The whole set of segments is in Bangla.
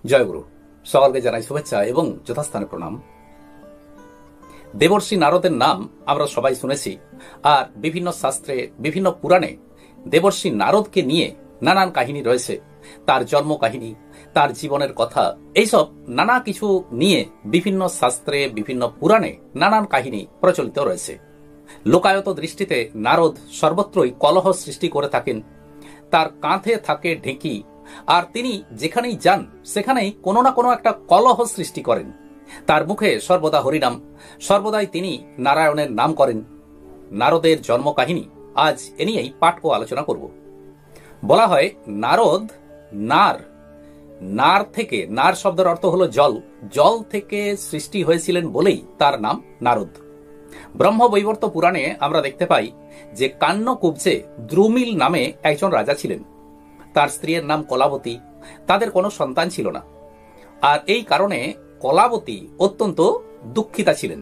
জয়গুরু। সকলকে জানাই শুভেচ্ছা এবং যথাস্থানে প্রণাম। দেবর্ষি নারদের নাম আমরা সবাই শুনেছি, আর বিভিন্ন শাস্ত্রে, বিভিন্ন পুরাণে দেবর্ষি নারদকে নিয়ে নানান কাহিনী রয়েছে। তার জন্ম কাহিনী, তার জীবনের কথা, এইসব নানা কিছু নিয়ে বিভিন্ন শাস্ত্রে, বিভিন্ন পুরাণে নানান কাহিনী প্রচলিত রয়েছে। লোকায়ত দৃষ্টিতে নারদ সর্বত্রই কলহ সৃষ্টি করে থাকেন। তার কাঁধে থাকে ঢেঁকি, আর তিনি যেখানেই যান সেখানেই কোনো না কোনো একটা কলহ সৃষ্টি করেন। তার মুখে সর্বদা হরিনাম, সর্বদাই তিনি নারায়ণের নাম করেন। নারদের জন্ম কাহিনী আজ এ নিয়েই পাঠ ও আলোচনা করব। বলা হয় নারদ নার থেকে, নার শব্দের অর্থ হলো জল, জল থেকে সৃষ্টি হয়েছিলেন বলেই তার নাম নারদ। ব্রহ্মবৈবর্ত পুরাণে আমরা দেখতে পাই যে কান্যকুব্জে দ্রুমিল নামে একজন রাজা ছিলেন। তার স্ত্রীর নাম কলাবতী। তাদের কোনো সন্তান ছিল না, আর এই কারণে কলাবতী অত্যন্ত দুঃখিতা ছিলেন।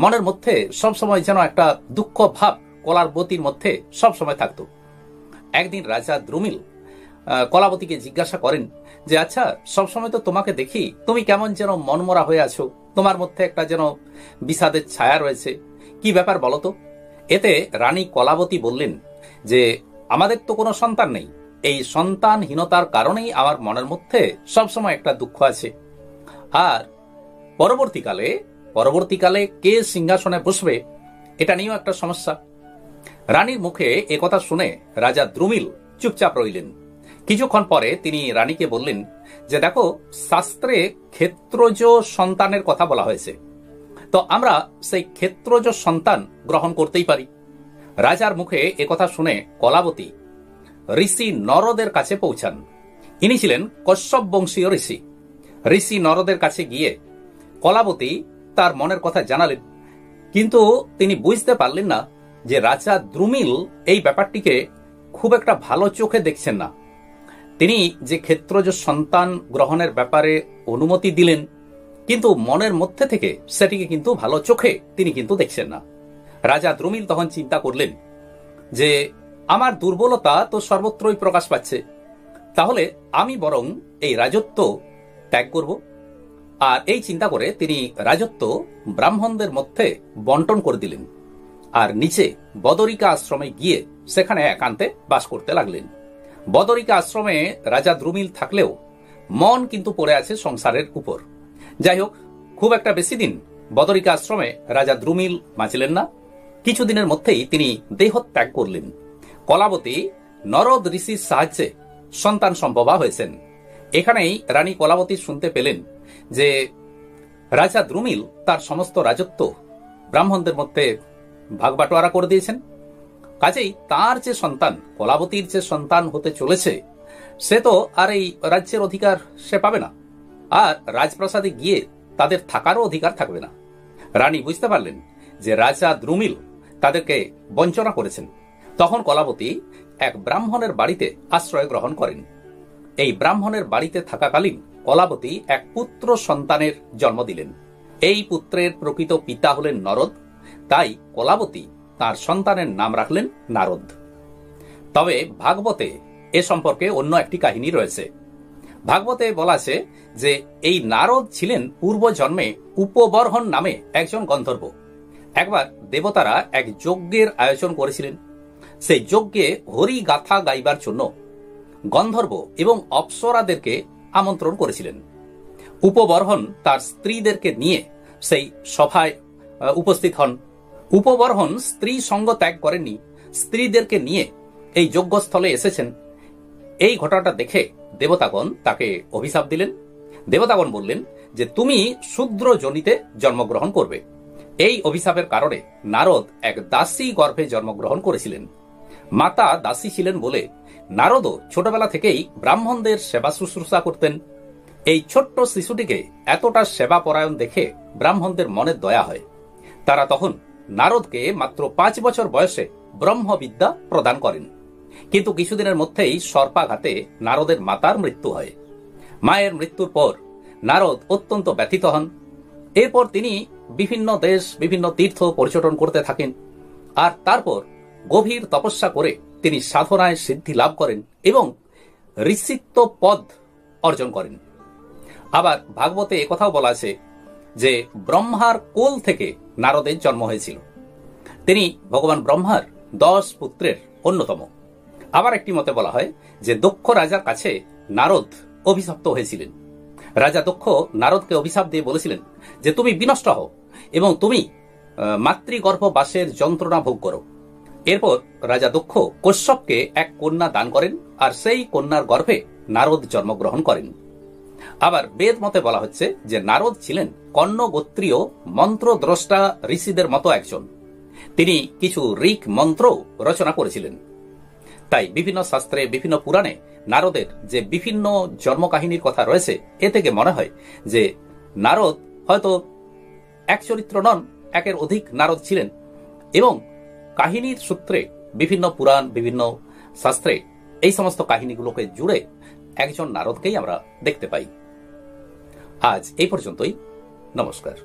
মনের মধ্যে সবসময় যেন একটা দুঃখ ভাব কলাবতীর মধ্যে সবসময় থাকত। একদিন রাজা দ্রুমিল কলাবতীকে জিজ্ঞাসা করেন যে, আচ্ছা, সবসময় তো তোমাকে দেখি, তুমি কেমন যেন মনমরা হয়ে আছো, তোমার মধ্যে একটা যেন বিষাদের ছায়া রয়েছে, কি ব্যাপার বলো তো? এতে রানী কলাবতী বললেন যে, আমাদের তো কোনো সন্তান নেই, এই সন্তানহীনতার কারণেই আমার মনের মধ্যে সবসময় একটা দুঃখ আছে। আর পরবর্তীকালে কে সিংহাসনে বসবে, এটা নিয়েও একটা সমস্যা। রানীর মুখে একথা শুনে রাজা দ্রুমিল চুপচাপ রইলেন। কিছুক্ষণ পরে তিনি রানীকে বললেন যে, দেখো, শাস্ত্রে ক্ষেত্রজ সন্তানের কথা বলা হয়েছে, তো আমরা সেই ক্ষেত্রজ সন্তান গ্রহণ করতেই পারি। রাজার মুখে একথা শুনে কলাবতী ঋষি নরদের কাছে পৌঁছান। ইনি ছিলেন কশ্যপ বংশীয় ঋষি। ঋষি নরদের কাছে গিয়ে কলাবতী তার মনের কথা জানালেন, কিন্তু তিনি বুঝতে পারলেন না যে রাজা দ্রুমিল এই ব্যাপারটিকে খুব একটা ভালো চোখে দেখছেন না। তিনি যে ক্ষেত্রজ সন্তান গ্রহণের ব্যাপারে অনুমতি দিলেন, কিন্তু মনের মধ্যে থেকে সেটিকে কিন্তু ভালো চোখে তিনি কিন্তু দেখছেন না। রাজা দ্রুমিল তখন চিন্তা করলেন যে, আমার দুর্বলতা তো সর্বত্রই প্রকাশ পাচ্ছে, তাহলে আমি বরং এই রাজত্ব ত্যাগ করব। আর এই চিন্তা করে তিনি রাজত্ব ব্রাহ্মণদের মধ্যে বন্টন করে দিলেন, আর নিচে বদরিকা আশ্রমে গিয়ে সেখানে একান্তে বাস করতে লাগলেন। বদরিকা আশ্রমে রাজা দ্রুমিল থাকলেও মন কিন্তু পড়ে আছে সংসারের উপর। যাই হোক, খুব একটা বেশি দিন বদরিকা আশ্রমে রাজা দ্রুমিল বাঁচলেন না। কিছুদিনের মধ্যেই তিনি দেহ ত্যাগ করলেন। কলাবতী নরদ ঋষির সাহায্যে সন্তান সম্ভবা হয়েছেন। এখানেই রানী কলাবতী শুনতে পেলেন যে রাজা দ্রুমিল তার সমস্ত রাজত্ব ব্রাহ্মণদের মধ্যে ভাগবাটোয়ারা করে দিয়েছেন। কাজেই তার যে সন্তান, কলাবতীর যে সন্তান হতে চলেছে, সে তো আর এই রাজ্যের অধিকার সে পাবে না, আর রাজপ্রাসাদে গিয়ে তাদের থাকারও অধিকার থাকবে না। রানী বুঝতে পারলেন যে রাজা দ্রুমিল তাদেরকে বঞ্চনা করেছেন। তখন কলাবতী এক ব্রাহ্মণের বাড়িতে আশ্রয় গ্রহণ করেন। এই ব্রাহ্মণের বাড়িতে থাকাকালীন কলাবতী এক পুত্র সন্তানের জন্ম দিলেন। এই পুত্রের প্রকৃত পিতা হলেন নরদ, তাই কলাবতী তার সন্তানের নাম রাখলেন নারদ। তবে ভাগবতে এ সম্পর্কে অন্য একটি কাহিনী রয়েছে। ভাগবতে বলা আছে যে এই নারদ ছিলেন পূর্বজন্মে উপবর্হণ নামে একজন গন্ধর্ব। একবার দেবতারা এক যজ্ঞের আয়োজন করেছিলেন। সেই যজ্ঞে হরি গাথা গাইবার জন্য গন্ধর্ব এবং অপ্সরাদেরকে আমন্ত্রণ করেছিলেন। উপবর্হণ তার স্ত্রীদেরকে নিয়ে সেই সভায় উপস্থিত হন। উপবর্হণ স্ত্রী সঙ্গ ত্যাগ করেননি, স্ত্রীদেরকে নিয়ে এই যজ্ঞস্থলে এসেছেন। এই ঘটনাটা দেখে দেবতাগণ তাকে অভিশাপ দিলেন। দেবতাগণ বললেন যে, তুমি শূদ্র যোনিতে জন্মগ্রহণ করবে। এই অভিশাপের কারণে নারদ এক দাসী গর্ভে জন্মগ্রহণ করেছিলেন। মাতা দাসী ছিলেন বলে নারদও ছোটবেলা থেকেই ব্রাহ্মণদের সেবা শুশ্রূষা করতেন। এই ছোট্ট শিশুটিকে এতটা সেবা পরায়ণ দেখে ব্রাহ্মণদের মনে দয়া হয়। তারা তখন নারদকে মাত্র 5 বছর বয়সে ব্রহ্মবিদ্যা প্রদান করেন। কিন্তু কিছুদিনের মধ্যেই সর্পাঘাতে নারদের মাতার মৃত্যু হয়। মায়ের মৃত্যুর পর নারদ অত্যন্ত ব্যথিত হন। এরপর তিনি বিভিন্ন দেশ, বিভিন্ন তীর্থ পর্যটন করতে থাকেন, আর তারপর গভীর তপস্যা করে তিনি সাধনায় সিদ্ধি লাভ করেন এবং ঋষিত্ব পদ অর্জন করেন। আবার ভাগবতে একথাও বলা আছে যে ব্রহ্মার কোল থেকে নারদের জন্ম হয়েছিল। তিনি ভগবান ব্রহ্মার 10 পুত্রের অন্যতম। আবার একটি মতে বলা হয় যে দক্ষ রাজার কাছে নারদ অভিশপ্ত হয়েছিলেন। রাজা দক্ষ নারদকে অভিশাপ দিয়ে বলেছিলেন যে তুমি বিনষ্ট হও এবং তুমি মাতৃগর্ভ বাসের যন্ত্রণা ভোগ করো। এরপর রাজা দক্ষ কশ্যপকে এক কন্যা দান করেন, আর সেই কন্যার গর্ভে নারদ জন্মগ্রহণ করেন। আবার বেদ মতে বলা হচ্ছে যে নারদ ছিলেন কণ্য গোত্রীয় মন্ত্রদ্রষ্টা ঋষিদের মতো একজন। তিনি কিছু ঋক মন্ত্র রচনা করেছিলেন। তাই বিভিন্ন শাস্ত্রে, বিভিন্ন পুরাণে নারদের যে বিভিন্ন জন্মকাহিনীর কথা রয়েছে, এ থেকে মনে হয় যে নারদ হয়তো এক চরিত্র নন, একের অধিক নারদ ছিলেন। এবং কাহিনীর সূত্রে বিভিন্ন পুরাণ, বিভিন্ন শাস্ত্রে এই সমস্ত কাহিনীগুলোকে জুড়ে একজন নারদকেই আমরা দেখতে পাই। আজ এই পর্যন্তই। নমস্কার।